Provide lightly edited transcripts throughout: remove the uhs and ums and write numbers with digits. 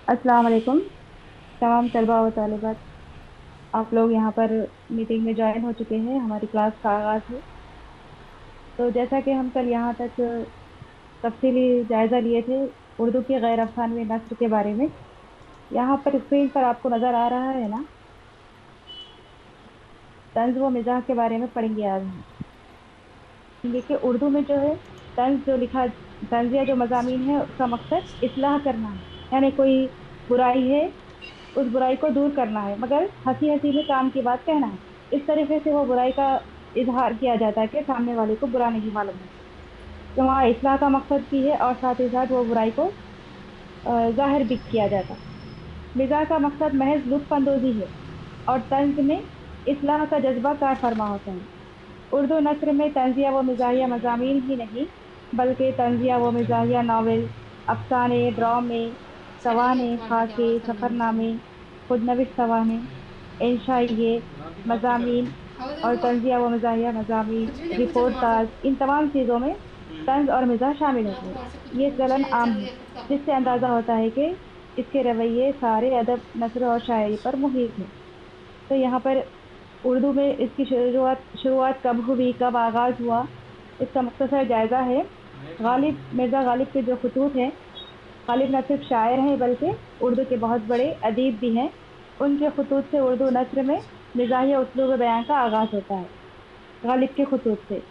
अस्सलाम वालेकुम तमाम तलबा व तालिबात। आप लोग यहाँ पर मीटिंग में ज्वाइन हो चुके हैं। हमारी क्लास का आगाज़ है। तो जैसा कि हम कल यहाँ तक तफसीली जायज़ा लिए थे उर्दू के गैर अफ़सानवी नस्र के बारे में। यहाँ पर स्क्रीन पर आपको नज़र आ रहा है ना, तंज़ व मिज़ाह के बारे में पढ़ेंगे आज हम। देखिए उर्दू में जो है तंज़ जो लिखा, तंज़िया जो मज़ामीन है उसका मकसद इस्लाह करना है। यानी कोई बुराई है, उस बुराई को दूर करना है, मगर हंसी हंसी में काम की बात कहना है। इस तरीके से वो बुराई का इजहार किया जाता है कि सामने वाले को बुरा नहीं मालूम है। तो वहाँ इस्लाह का मकसद भी है और साथ ही साथ वो बुराई को जाहिर भी किया जाता है। मिजाह का मकसद महज लुत्फ अंदोजी है और तंज में इस्लाह का जज्बा कार फरमा होता है। उर्दू नस्र में तंजिया व मिजाहिया मजामीन ही नहीं, बल्कि तंजिया व मिजाहिया नावल, अफसाने, ड्रामे, सवाने, खाके, सफरनामे, खुदनविश सवाने, इंशाइए, मजामीन और तंजिया व मजाहिया मजामीन, रिपोर्टाज, इन तमाम चीज़ों में तंज और मिजाह शामिल होते हैं। ये चलन आम है, जिससे अंदाजा होता है कि इसके रवैये सारे अदब, नस्र और शायरी पर मुहित है। तो यहाँ पर उर्दू में इसकी शुरुआत शुरुआत कब हुई, कब आगाज हुआ, इसका मुख्तसर जायजा है। गालिब, मिर्जा गालिब के जो खतूत हैं, गालिब न सिर्फ शायर हैं बल्कि उर्दू के बहुत बड़े अदीब भी हैं। उनके खतूत से उर्दू नस्र में मिजाहिया उसलूब बयान का आगाज होता है। गालिब के खतूत से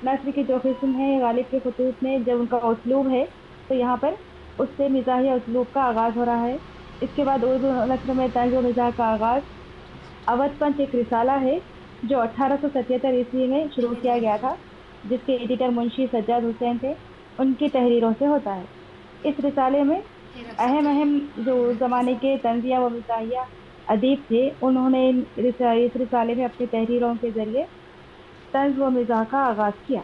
नस्र की जो किस्म है, गालिब के खतूत में जब उनका उसलूब है तो यहाँ पर उससे मिजाहिया उसलूब का आगाज हो रहा है। इसके बाद उर्दू नस्र में तंज व मिजाह का आगाज अवध पंच एक रिसाला है जो 1877 ईस्वी में शुरू किया गया था, जिसके एडिटर मुंशी सज्जाद हुसैन थे। उनकी तहरीरों से होता है। इस रिसाले में अहम अहम जो उस जमाने के तंजिया व मिजाहिया अदीब थे, उन्होंने इस रिसाले में अपनी तहरीरों के जरिए तंज व मिजाह का आगाज किया।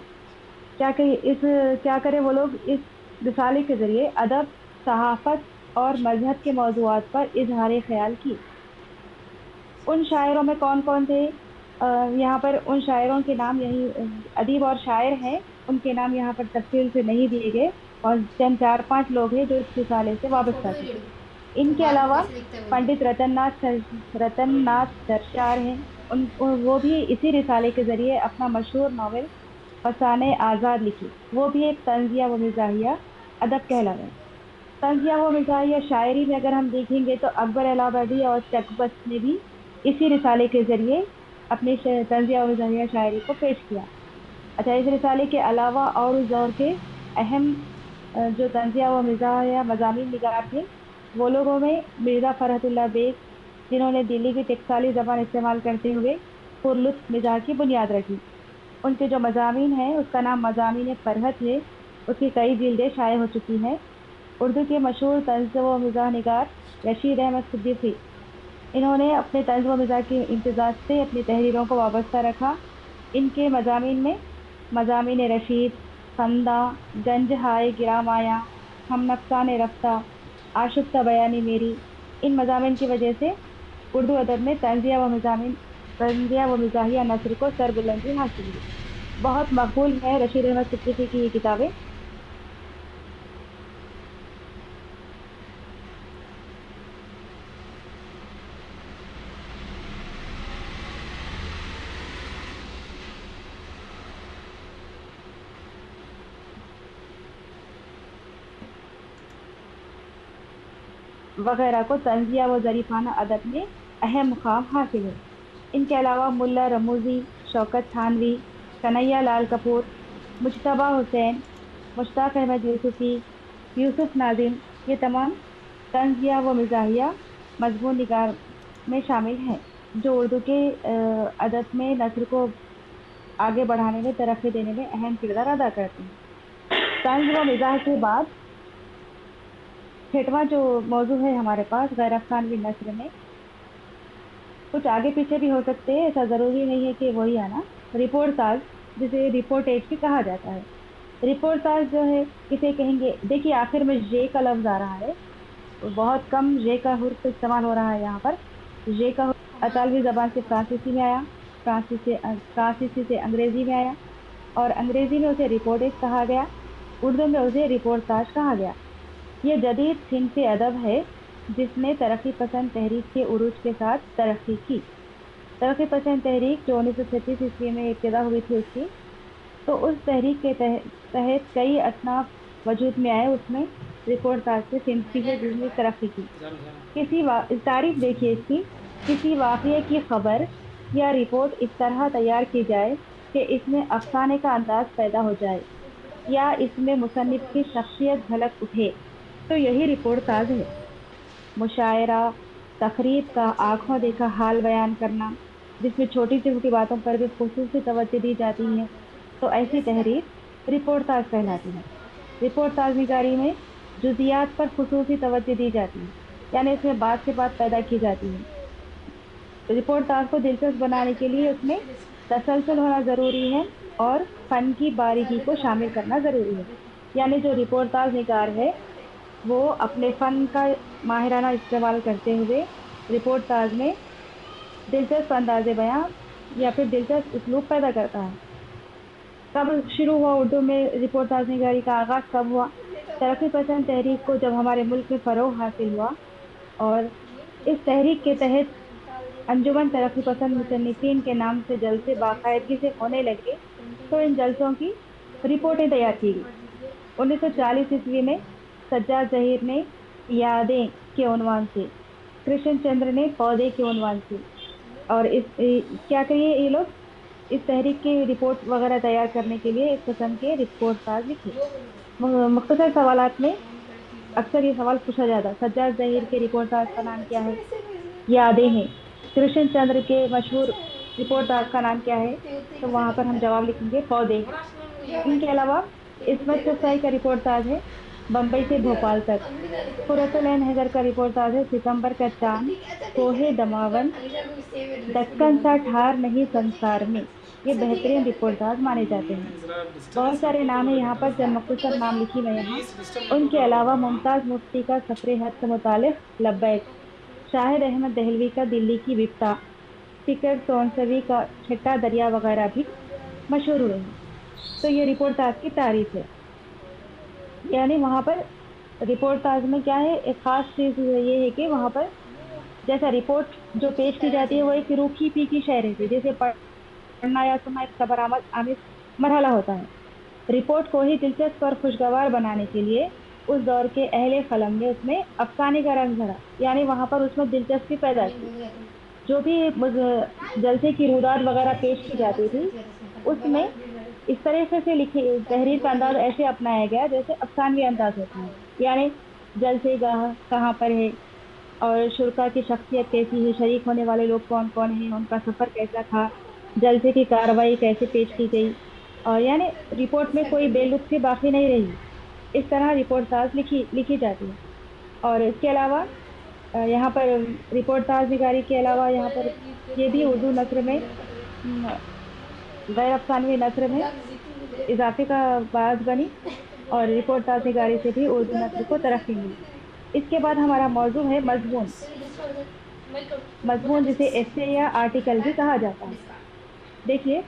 क्या कि इस क्या करें वो लोग, इस रिसाले के जरिए अदब, सहाफत और मजहब के मौजूआत पर इजहार ख्याल की। उन शायरों में कौन कौन थे? यहाँ पर उन शायरों के नाम, यही अदीब और शायर हैं, उनके नाम यहाँ पर तफसील से नहीं दिए गए और चंद चार पांच लोग हैं जो इस रिसाले से वाबस्ता थे। इनके अलावा पंडित रतन नाथ दरशार हैं। वो भी इसी रिसाले के जरिए अपना मशहूर नावल फसाने आजाद लिखी। वो भी एक तंजिया व मिजाहिया अदब कहलाता है। तंजिया व मिजाहिया शायरी में अगर हम देखेंगे तो अकबर इलाहाबादी और चकबस्त ने भी इसी रिसाले के जरिए अपनी तंजिया व मिजाहिया शायरी को पेश किया। अच्छा, इस रिसाले के अलावा और उस दौर के अहम जो तंजिया व मिजाहिया मजामीन निगार थे, वो लोगों में मिर्जा फरहतुल्लाह बेग, जिन्होंने दिल्ली की टकसाली जबान इस्तेमाल करते हुए पुरलुत्फ मिजाज की बुनियाद रखी। उनके जो मजामीन हैं उसका नाम मजामीन फरहत है। उसकी कई जिल्दें शाये हो चुकी हैं। उर्दू के मशहूर तंज़ व मिज़ाह निगार रशीद अहमद सिद्दीकी, इन्होंने अपने तंज़ व मिज़ाह के इम्तिज़ाज से अपनी तहरीरों को वाबस्ता रखा। इनके मजामीन में मजामीन रशीद, फंदा, गंज हाय गिरा माया, हम नफ्सान रफ्ता, आशुफ्ता बयानी मेरी, इन मजामीन की वजह से उर्दू अदब में तंजिया व मिज़ाहिया नस्र को सरबुलंदी हासिल हुई। बहुत मकबूल है रशीद अहमद सिद्दीकी की ये किताबें। वगैरह को तंजिया व ज़रीफ़ाना अदब में अहम मुकाम हासिल है। इनके अलावा मुल्ला रमूज़ी, शौकत थानवी, कन्हैया लाल कपूर, मुज्तबा हुसैन, मुश्ताक अहमद यूसुफ़ी, यूसुफ नाज़िम, ये तमाम तंजिया व मिज़ाहिया मज़मून निगार में शामिल हैं, जो उर्दू के अदब में नस्र को आगे बढ़ाने में, तरक्की देने में अहम किरदार अदा करते हैं। तंज व मिज़ाह के बाद छठवां जो मौजू है हमारे पास गैर अफ़सानवी नस्र में, कुछ आगे पीछे भी हो सकते हैं, ऐसा ज़रूरी नहीं है कि वही आना। रिपोर्टाज, जिसे रिपोर्टेज भी कहा जाता है। रिपोर्टाज जो है किसे कहेंगे? देखिए आखिर में जे का लफ्ज आ रहा है, बहुत कम जे का हुर्फ इस्तेमाल हो रहा है यहाँ पर। जे का हुर्फ अतालवी जबान से फ्रांसीसी में आया, फ्रांसीसी से अंग्रेजी में आया और अंग्रेजी में उसे रिपोर्टेज कहा गया, उर्दू में उसे रिपोर्टाज कहा गया। ये जदीद सिंफ अदब है जिस ने तरक्की पसंद तहरीक के उरूज के साथ तरक्की की। तरक्की पसंद तहरीक जो 1936 ईस्वी में इब्तिदा हुई थी उसकी, तो उस तहरीक के तहत कई असनाफ वजूद में आए। उसमें रिपोर्ट ताज से सिंथी है जिसने तरक्की की। तारीफ देखिए इसकी, किसी वाक़ये की खबर या रिपोर्ट इस तरह तैयार की जाए कि इसमें अफसाने का अंदाज पैदा हो जाए या इसमें मुसन्निफ की शख्सियत झलक उठे, तो यही रिपोर्ट ताज है। मुशायरा तकरीब का आंखों देखा हाल बयान करना, जिसमें छोटी छोटी बातों पर भी खुसूसी तवज्जो दी जाती है, तो ऐसी तहरीर रिपोर्ट ताज कहलाती है। रिपोर्ट ताज निगारी में जुजियात पर खुसूसी तवज्जो दी जाती है, यानी इसमें बात से बात पैदा की जाती है। रिपोर्ट ताज को दिलचस्प बनाने के लिए उसमें तसलसल होना ज़रूरी है और फन की बारीकी को शामिल करना ज़रूरी है। यानी जो रिपोर्ट ताज निगार है वो अपने फन का माहिराना इस्तेमाल करते हुए रिपोर्ट ताज में दिलचस्प अंदाज़े बयां या फिर दिलचस्प उसलूब पैदा करता है। कब शुरू हुआ उर्दू में रिपोर्ट ताज निगारी का आगाज़ कब हुआ? तरक्की पसंद तहरीक को जब हमारे मुल्क में फ़रोग़ हासिल हुआ और इस तहरीक के तहत अंजुमन तरक्की पसंद मुसन्निफीन के नाम से जलसे बाकायदगी से होने लगे, तो इन जलसों की रिपोर्टें तैयार की गई। 1940 ईस्वी में सज्जाद ज़हीर ने यादें के उन्वान से, कृष्ण चंद्र ने पौधे के उन्वान से, और क्या करिए ये लोग इस तहरीक की रिपोर्ट वगैरह तैयार करने के लिए इस किस्म के रिपोर्ट कार्ड लिखे। मुख्तसर सवालात में अक्सर ये सवाल पूछा जाता है, सज्जाद ज़हीर के रिपोर्ट कार्ड का नाम क्या है? यादें हैं। कृष्ण चंद्र के मशहूर रिपोर्ट कार्ड का नाम क्या है? तो वहाँ पर हम जवाब लिखेंगे पौधे। इनके अलावा इसमत चुगताई का रिपोर्ट ताज है बम्बई से भोपाल तक। खुर्रतुल ऐन हैदर का रिपोर्ट ताज है सितंबर का चांद, कोहे दमावन, दक्कन सा ठार नहीं संसार में। ये बेहतरीन रिपोर्ट ताज माने जाते हैं। बहुत सारे नाम है यहाँ पर, चंद मुख्तसर नाम लिखी मैं यहाँ। उनके अलावा मुमताज मुफ्ती का सफरे हद से मुतालिक लब्बैक, शाहिद अहमद दहलवी का दिल्ली की विफ्ता, फिकर तोनसवी का छठा दरिया वगैरह भी मशहूर हुए हैं। तो ये रिपोर्ट ताज की तारीफ है। यानी वहाँ पर रिपोर्ट ताज में क्या है, एक खास चीज़ ये है कि वहाँ पर जैसा रिपोर्ट जो पेश की जाती है वो एक रूखी फीकी शय रहती है, जैसे पढ़ना या सुनना एक सबर आमिज मरहला होता है। रिपोर्ट को ही दिलचस्प और खुशगवार बनाने के लिए उस दौर के अहले कलम ने उसमें अफसाने का रंग भरा, यानी वहाँ पर उसमें दिलचस्पी पैदा की। जो भी जलसे की रुदात वगैरह पेश की जाती थी उसमें इस तरीके से लिखी तहरीर का अंदाज ऐसे अपनाया गया जैसे अफसानवी अंदाज होता है। यानी जलसे गाह कहाँ पर है और शुरा की शख्सियत कैसी है, शरीक होने वाले लोग कौन कौन हैं, उनका सफ़र कैसा था, जलसे की कार्रवाई कैसे पेश की गई, और यानी रिपोर्ट में कोई बेलुत्फी बाकी नहीं रही। इस तरह रिपोर्ट ताज लिखी जाती है। और इसके अलावा यहाँ पर रिपोर्ट ताज निगारी के अलावा यहाँ पर ये भी उर्दू नस्र में गैर अफसानवी नस्र में इजाफे का बायस बनी और रिपोर्ट ताज निगारी से भी उर्दू नस्र को तरक्की मिली। इसके बाद हमारा मौजू है मजमून। मजमून जिसे एस्से या आर्टिकल भी कहा जाता है। देखिए,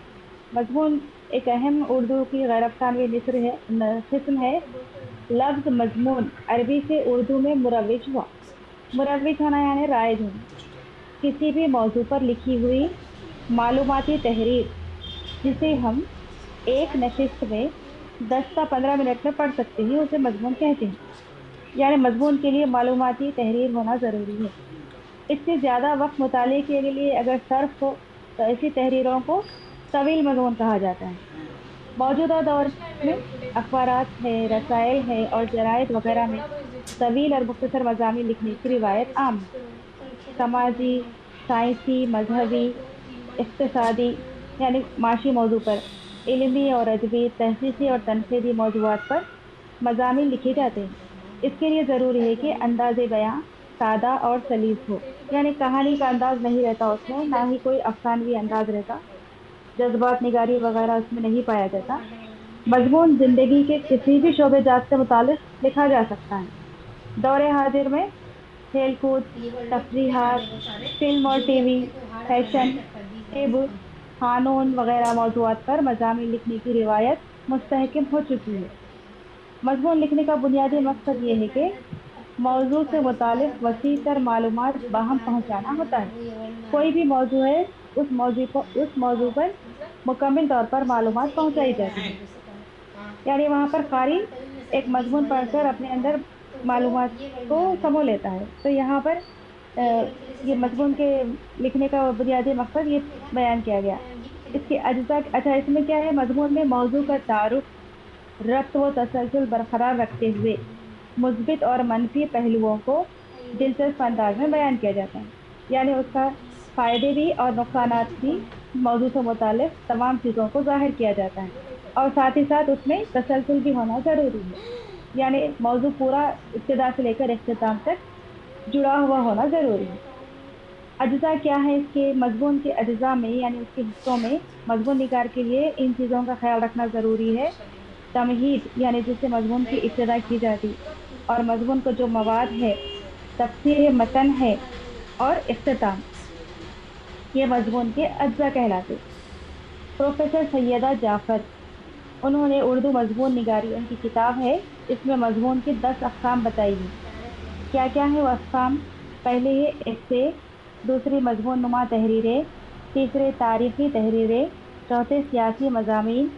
मजमून एक अहम उर्दू की गैर अफसानवी किस्म है। लफ्ज़ मजमून अरबी से उर्दू में मुरव्विज हुआ। मुरव्विज होना यानी राइज होना। किसी भी मौजू पर लिखी हुई मालूमाती तहरीर जिसे हम एक नशिस्त में 10 से 15 मिनट में पढ़ सकते हैं उसे मजमून कहते हैं। यानी मजमून के लिए मालूमाती तहरीर होना ज़रूरी है। इससे ज़्यादा वक्त मुताले के लिए अगर सर्फ हो तो ऐसी तहरीरों को तवील मजमून कहा जाता है। मौजूदा दौर में अखबारात है, रसायल है और जराइद वगैरह में तवील और मुख्तसर मज़ामीन लिखने की रिवायत आम है। समाजी, साइंसी, मजहबी, इक्तिसादी यानी माशी मौजू पर, इल्मी और अदबी, तहसीसी और तनक़ीदी मौज़ूआत पर मज़ामीन लिखे जाते हैं। इसके लिए ज़रूरी है कि अंदाज़े बयां सादा और सलीस हो, यानी कहानी का अंदाज नहीं रहता उसमें, ना ही कोई अफसानवी अंदाज रहता, जज्बात निगारी वगैरह उसमें नहीं पाया जाता। मजमून ज़िंदगी के किसी भी शोबे जात से मुतालिक लिखा जा सकता है। दौरे हाजिर में खेल कूद, तफरीहात, फिल्म और टीवी, फैशन, तिब, कानून वगैरह मौज़ूआत पर मज़ामीन लिखने की रिवायत मुस्तहकम हो चुकी है। मजमून लिखने का बुनियादी मकसद ये है कि मौजू से मुतालिक वसी तर मालूमात बाहम पहुंचाना होता है। कोई भी मौजू है, उस मौजू पर मुकम्मल तौर पर मालूमात पहुंचाई जाती है। यानी वहां पर कारी एक मजमून पढ़कर अपने अंदर मालूमात को समो लेता है। तो यहाँ पर ये मजमून के लिखने का बुनियादी मकसद ये बयान किया गया। इसके अज्जा, अच्छा इसमें क्या है, मजमून में मौजू का तारुफ, रब्त व तसलसल बरकरार रखते हुए मुस्बित और मनफी पहलुओं को दिलचस्प अंदाज में बयान किया जाता है। यानी उसका फायदे भी और नुकसानात भी, मौजू से मुतालिक तमाम चीज़ों को जाहिर किया जाता है। और साथ ही साथ उसमें तसलसल भी होना जरूरी है। यानी मौजू पूरा इब्तिदा से लेकर इख्तिताम तक जुड़ा हुआ होना जरूरी है। अज्जा क्या है, इसके मजमून के अज्जा में यानी उसके हिस्सों में मजमून निगार के लिए इन चीज़ों का ख्याल रखना ज़रूरी है। तमहीद यानी जिससे मजमून की इब्तिदा की जाती, और मजमून का जो मवाद है, तफसीर मतन है, और इख्तिताम, ये मजमून के अज्जा कहलाते। प्रोफेसर सैयदा जाफर, उन्होंने उर्दू मजमून निगारी, उनकी किताब है, इसमें मजमून की 10 अक़साम बताई है। क्या क्या है वो अक़साम? पहले है एस्से, दूसरी मजमून नुमा तहरीरें, तीसरे तारीखी तहरीरें, चौथे सियासी मज़ामीन,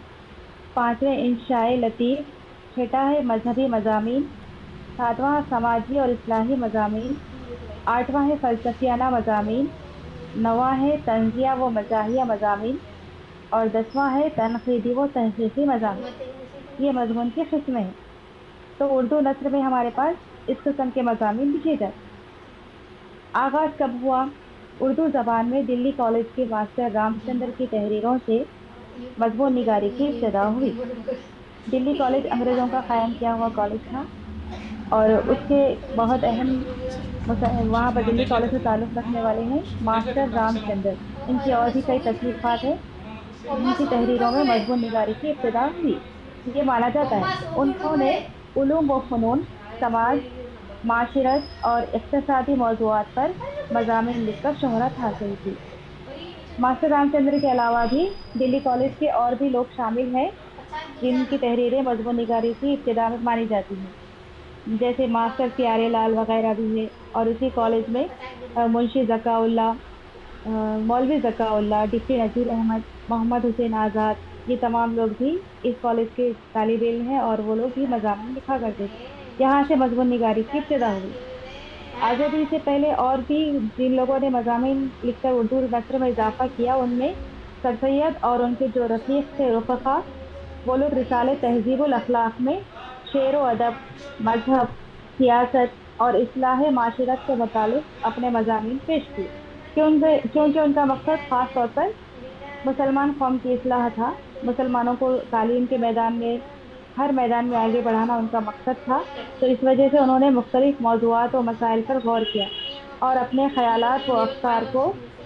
पाँचवें इंशाए लतीफ़, छठा है मजहबी मज़ामीन, सातवां समाजी और इस्लाही मज़ामीन, आठवां है फ़लसफ़ियाना मज़ामीन, नौवां है तंज़िया व मज़ाहिया मज़ामीन, और 10वां है तनक़ीदी व तहक़ीक़ी मज़ामीन। ये मजमून की किस्में हैं। तो उर्दू नस्र में हमारे पास इस किस्म के मज़ामीन लिखे जाते। आगाज़ कब हुआ? उर्दू ज़बान में दिल्ली कॉलेज के मास्टर रामचंद्र की तहरीरों से मजमून निगारी की इब्तिदा हुई। दिल्ली कॉलेज अंग्रेज़ों का कायम किया हुआ कॉलेज था, और उसके बहुत अहम वहाँ पर दिल्ली कॉलेज से ताल्लुक़ रखने वाले हैं मास्टर रामचंद्र। इनकी और भी कई तसनीफ़ात हैं जिनकी तहरीरों में मजमून निगारी की इब्तिदा हुई। ये माना जाता है उन्होंने उलूम व फ़नून, समाज, माशरत और इक़्तिसादी मौज़ूआत पर मज़ामीन लिखकर शोहरत हासिल की। मास्टर रामचंद्र के अलावा भी दिल्ली कॉलेज के और भी लोग शामिल हैं जिनकी तहरीरें मजमून निगारी की इब्तिदा में मानी जाती हैं, जैसे मास्टर प्यारे लाल वगैरह भी है। और उसी कॉलेज में मुंशी ज़काउल्ला, मौलवी ज़काउल्ला, डिप्टी नज़ीर अहमद, मोहम्मद हुसैन आज़ाद, ये तमाम लोग भी इस कॉलेज के तालिब इल्म हैं, और वो लोग भी मज़ामीन लिखा करते थे। यहाँ से मजमून निगारी की इब्तिदा हुई। आज़ादी से पहले और भी जिन लोगों ने मज़ामीन लिखकर उर्दू नस्र में इजाफा किया, उनमें सर सैयद और उनके जो रफ़ीक थे रफ़क़ा, वो लोग रिसाले तहज़ीबुल अख़लाक़ में शेर व अदब, मजहब, सियासत और इस्लाह माशरत से मुतालिक अपने मज़ामीन पेश किए। क्योंकि उनका मकसद ख़ास तौर पर मुसलमान कौम की इस्लाह था। मुसलमानों को तालीम के मैदान में, हर मैदान में आगे बढ़ाना उनका मकसद था। तो इस वजह से उन्होंने मुख्तलिफ मौज़ूआत व मसाइल पर गौर किया, और अपने ख़यालात व अफ़कार को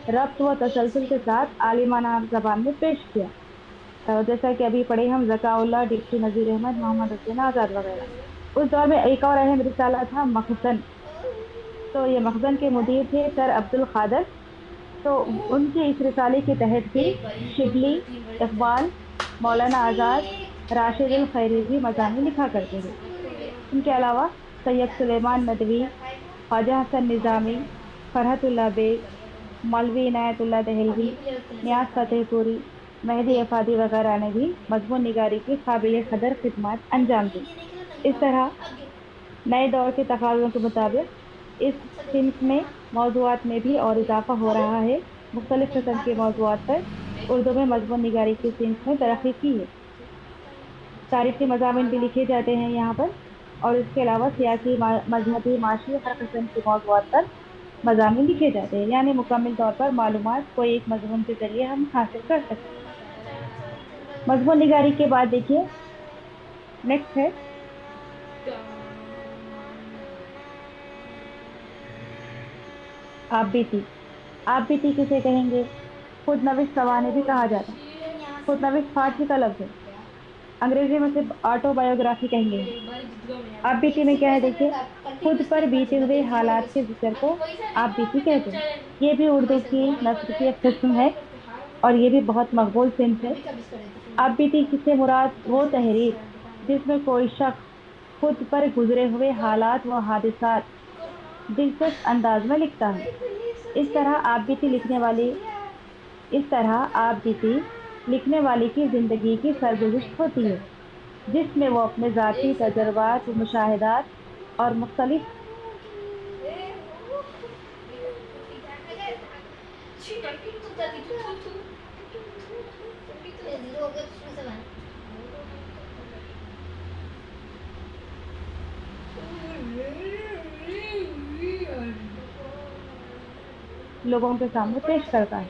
रब्त व तसलसल के साथ आलिमाना ज़बान में पेश किया। जैसा कि अभी पढ़े हम, ज़काउल्लाह, डिप्टी नज़ीर अहमद, मोहम्मद हुसैन आज़ाद वगैरह। उस दौर में एक और अहम रिसाला था मखज़न। तो ये मखज़न के मुदीर थे सर अब्दुल क़ादिर। तो उनके इस रिसाले के तहत भी शिबली, इक़बाल, मौलाना आज़ाद, राशिद अल खैरी भी मज़ामीन लिखा करते थे। इनके अलावा सैयद सुलेमान नदवी, ख्वाजा हसन निज़ामी, फ़रहतुल्लाह बेग, मौलवी इनायतुल्लाह दहलवी, नियाज़ फ़तेहपुरी, मेहदी अफ़ादी वगैरह ने भी मजमून निगारी की काबिल क़दर खिदमत अंजाम दी। इस तरह नए दौर के तकाज़ों के मुताबिक इस सिंफ में मौज़ूआत में भी और इजाफा हो रहा है। मुख्तलिफ़ किस्म के मौज़ूआत पर उर्दू में मजमून निगारी की सिंफ में तरक्की की है। तारीख़ी मज़ामीन भी लिखे जाते हैं यहाँ पर, और इसके अलावा सियासी, मजहबी, माशी, हर किस्म के मौज़ूआत पर मज़ामीन लिखे जाते हैं। यानी मुकम्मल तौर पर मालूमात कोई एक मजमून के ज़रिए हम हासिल कर सकते हैं। मजमून निगारी के बाद देखिए नेक्स्ट है आप बीती। आप बीती किसे कहेंगे? खुद नविश सवाने भी कहा जाता है। खुद नविश फारसी का लफ्ज़ है, अंग्रेजी में सिर्फ ऑटोबायोग्राफी कहेंगे। आप बीती में क्या है देखिए, खुद पर बीते हुए हालात के जिक्र को आप बीती कहते हैं। ये भी उर्दू की नस्र की एक किस्म है, और ये भी बहुत मकबूल सिंफ है। आप बीती किससे मुराद? वो तहरीर जिसमें कोई शख्स खुद पर गुजरे हुए हालात व हादिसात दिलचस्प अंदाज में लिखता है। इस तरह आप बीती लिखने वाली इस तरह आप बीती लिखने वाले की जिंदगी की सरगुज़श्त होती है, जिसमें वो अपने ज़ाती तजर्बात व मुशाहिदात और मुख्तलिफ लोगों के सामने पेश करता है।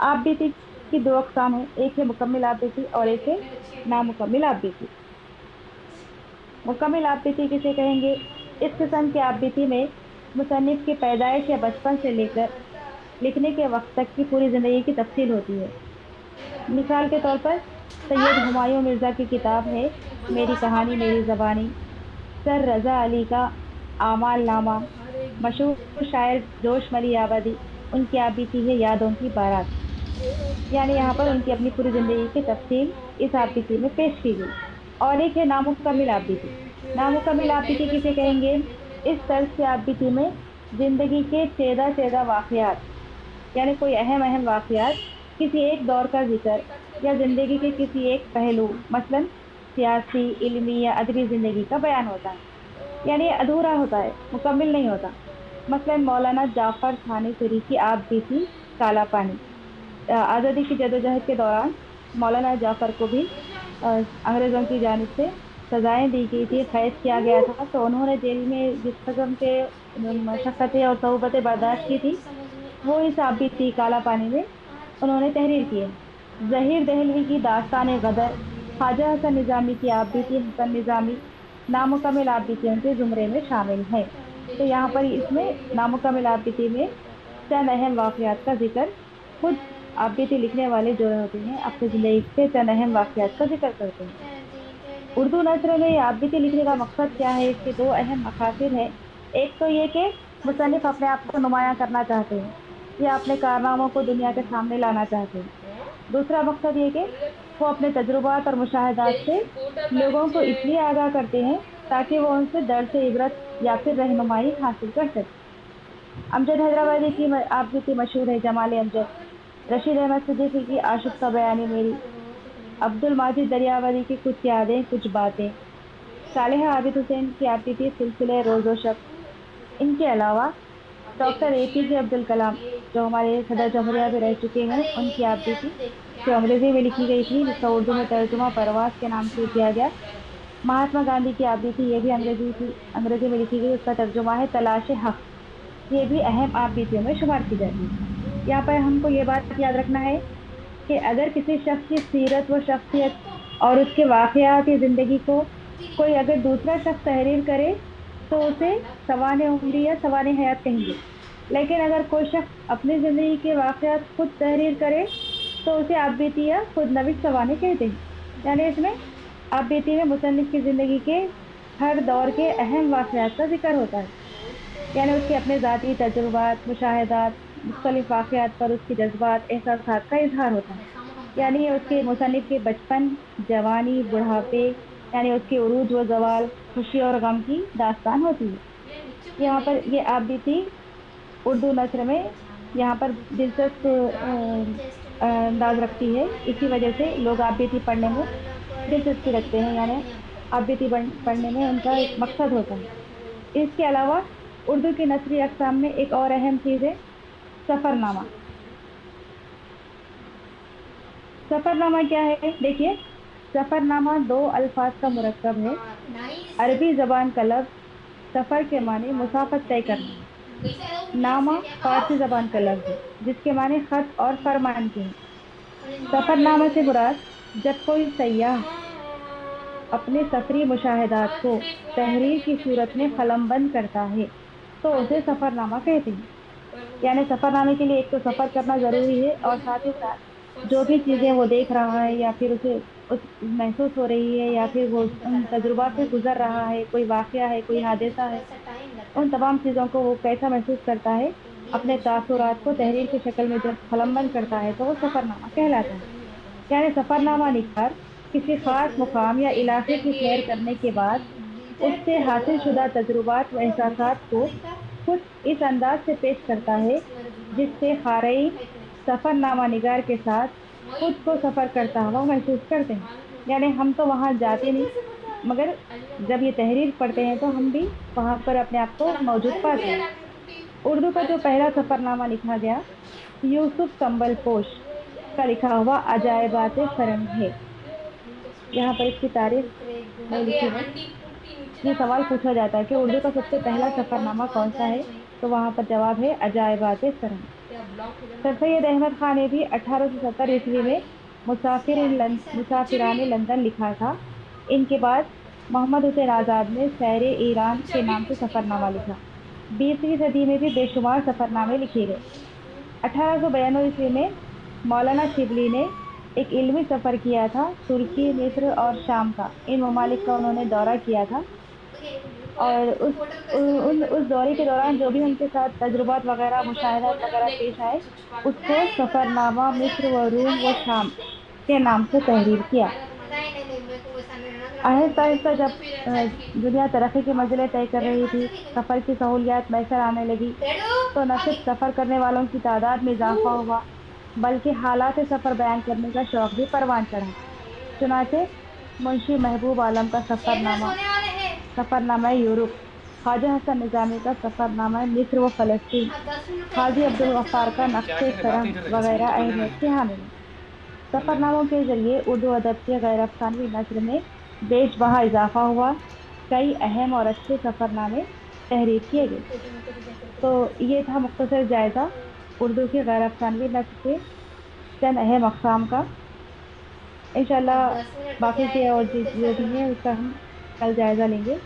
आप बीती की दो अक़साम है, एक है मुकम्मिल आप बीती और एक है नामुकम्मिल आप बीती। मुकम्मिल आप बीती किसे कहेंगे? इस किस्म की आप बीती में मुसन्निफ की पैदाइश या बचपन से लेकर लिखने के वक्त तक की पूरी जिंदगी की तफसील होती है। मिसाल के तौर पर सैयद हुमायूं मिर्जा की किताब है मेरी कहानी मेरी ज़बानी, सर रज़ा अली का आमाल नामा, मशहूर शायर जोश मली आबादी उनकी आप बीती है यादों की बारात। यानी यहाँ पर उनकी अपनी पूरी जिंदगी की तफसील इस आप बीती में पेश की गई। और एक है नामुकम्मिल आप बीती। नामुकम्मिल आप बीती किसे कहेंगे? इस तर्ज की आप बीती में जिंदगी के चेदा चेदा वाक़यात, यानी कोई अहम अहम वाक़यात, किसी एक दौर का जिक्र या जिंदगी के किसी एक पहलू, मसलन सियासी, इल्मी या अदबी जिंदगी का बयान होता है। यानी ये अधूरा होता है, मुकम्मिल नहीं होता। मसलन मौलाना जाफर थानेसरी की आप बीती काला पानी। आज़ादी की जदोजहद के दौरान मौलाना जाफर को भी अंग्रेज़ों की जानिब से सजाएं दी गई थी, कैद किया गया था। तो उन्होंने जेल में जिस कदम के मशक्क़तें और सऊबतें बर्दाश्त की थी, वो इस आप बीती काला पानी में उन्होंने तहरीर की है। ज़हीर दहलवी की दास्तान गदर, ख्वाजा हसन निज़ामी की आप बीती हसन निज़ामी नामुकम्मिल आप बीतियों के ज़ुमरे में शामिल है। तो यहाँ पर इसमें नामुकम्मिल आप बीती में चंद अहम वाक़यात का जिक्र खुद आप बीती लिखने वाले जो होते हैं अपनी ज़िंदगी के चंद अहम वाक़यात का जिक्र करते हैं। उर्दू नस्र में आप बीती लिखने का मकसद क्या है? इसके दो अहम मकासद हैं। एक तो ये कि मुसन्निफ अपने आप को नुमायां करना चाहते हैं या अपने कारनामों को दुनिया के सामने लाना चाहते हैं। दूसरा मकसद ये कि वो अपने तजुर्बात और मुशाहिदात से लोगों को इसलिए आगाह करते हैं ताकि वो उनसे दर्स इबरत या फिर रहनुमाई हासिल कर सकें। अमजद हैदराबादी की आप बीती मशहूर है जमाल अमजद, रशीद अहमद सिद्दीकी की आशिक़ का बयानी मेरी, अब्दुल माजिद दरियावादी की कुछ यादें कुछ बातें, सालेह आबिद हुसैन की आप बीती सिलसिले रोज़ो शब। इनके अलावा डॉक्टर एपीजे अब्दुल कलाम जो हमारे सदर जमहूरिया भी रह चुके हैं, उनकी आप बीती जो अंग्रेजी में लिखी गई थी, जिसका उर्दू में तर्जुमा परवास के नाम से किया गया। महात्मा गांधी की आप बीती ये भी अंग्रेजी में लिखी गई, उसका तर्जुमा है तलाश हक। ये भी अहम आप बीतियों में शुमार की जाती है। यहाँ पर हमको ये बात याद रखना है कि अगर किसी शख्स की सीरत व शख्सियत और उसके वाक़यात या ज़िंदगी को कोई अगर दूसरा शख्स तहरीर करे तो उसे सवाने उम्री या सवाने हयात कहेंगे। लेकिन अगर कोई शख्स अपनी ज़िंदगी के वाक़यात खुद तहरीर करे तो उसे आप बीती या खुद नवीस सवाने कहते हैं। यानी इसमें आप बीती में मुसन्निफ की ज़िंदगी के हर दौर के अहम वाक़यात का जिक्र होता है। यानी उसके अपने ज़ाती तजुर्बात, मुशाहिदात, मुख्तलिफ वाक़यात पर उसके जज्बात, एहसासात का इज़हार होता है। यानी उसके मुसन्निफ के बचपन, जवानी, बुढ़ापे, यानी उसके उरूज व ज़वाल, खुशी और गम की दास्तान होती है। यहाँ पर ये आप बीती उर्दू नस्र में यहाँ पर दिलचस्प अंदाज रखती है। इसी वजह से लोग आप बीती पढ़ने में दिलचस्पी रखते हैं, यानी आप बीती पढ़ने में उनका एक मकसद होता है। इसके अलावा उर्दू की नस्री अक़साम में एक और अहम चीज़ है सफ़रनामा। सफ़रनामा क्या है? देखिए, सफ़रनामा दो अल्फाज का मुरक्कब है। अरबी ज़बान का लफ्ज़ सफ़र के माने मुसाफत तय करना, नामा फारसी ज़बान का लफ्ज़ है जिसके माने ख़त और फरमान के हैं। सफ़रनामा से मुराद जब कोई सयाह अपने सफ़री मुशाहिदात को तहरीर की सूरत में कलमबंद करता है तो उसे सफ़रनामा कहते हैं। यानी सफ़रनामे के लिए एक तो सफ़र करना ज़रूरी है और साथ ही साथ जो भी चीज़ें वो देख रहा है या फिर उसे उस महसूस हो रही है या फिर वो उन तजुर्बा से गुजर रहा है, कोई वाक़या है, कोई हादसा है, उन तमाम चीज़ों को वो कैसा महसूस करता है, अपने तासुरात को तहरीर की शक्ल में जब कलमबंद करता है तो वो सफ़रनामा कहलाता है। यानी सफ़रनामा निगार किसी ख़ास मुकाम या इलाके की सैर करने के बाद उससे हासिल शुदा तजुर्बात व एहसासात को खुद इस अंदाज से पेश करता है जिससे क़ारीन सफ़रनामा निगार के साथ खुद को सफ़र करता हुआ महसूस करते हैं। यानी हम तो वहाँ जाते नहीं, मगर जब ये तहरीर पढ़ते हैं तो हम भी वहाँ पर अपने आप को मौजूद पाते हैं। उर्दू का जो पहला सफ़रनामा लिखा गया यूसुफ संबल पोश का लिखा हुआ अजायबात सरंग है। यहाँ पर इसकी तारीख नहीं लिखी है। ये सवाल पूछा जाता है कि उर्दू का सबसे पहला सफरनामा कौन सा है, तो वहां पर जवाब है अजायबात सरंग। सर सैयद अहमद खान ने भी 1870 ईस्वी में मुसाफिरान लंदन लिखा था। इनके बाद मोहम्मद हुसैन आजाद ने सैर ईरान के नाम से सफरनामा लिखा। 20वीं सदी में भी बेशुमार सफरनामे लिखे गए। 1892 ईस्वी में मौलाना शिबली ने एक इल्मी सफर किया था। तुर्की, मिस्र और शाम का, इन ममालिक का उन्होंने दौरा किया था। और उस दौरे के दौरान जो भी उनके साथ तजुर्बात वगैरह, मुशाहिदात वगैरह पेश आए, उसको सफरनामा मिस्र व रूम व शाम के नाम से तहरीर किया। आहिस्ता आहिस्ता जब दुनिया तरक्की की मंजिलें तय कर रही थी, सफ़र की सहूलियात मैसर आने लगी, तो न सिर्फ सफ़र करने वालों की तादाद में इजाफा हुआ, बल्कि हालात सफ़र बयान करने का शौक भी परवान चढ़ा। चुनाचे मुंशी महबूब आलम का सफ़रनामा यूरोप, ख्वाजा हसन निज़ामी का सफ़रनामा मिस्र व फ़लस्तीन, हाजी अब्दुल गफ्फार का नक्शे सरहद वगैरह अहमियत के हामिल हैं। सफ़रनामों के जरिए उर्दू अदब के गैर अफ़सानवी नस्र में बेशबहा इजाफा हुआ। कई अहम और अच्छे सफ़रनामे तहरीर किए गए। तो ये था मुख्तसर जायज़ा उर्दू के गैर अफ़सानवी नस्र के चंद अहम अक़साम का। इंशाल्लाह बाकी के और जो भी है उसका हम कल जायज़ा लेंगे।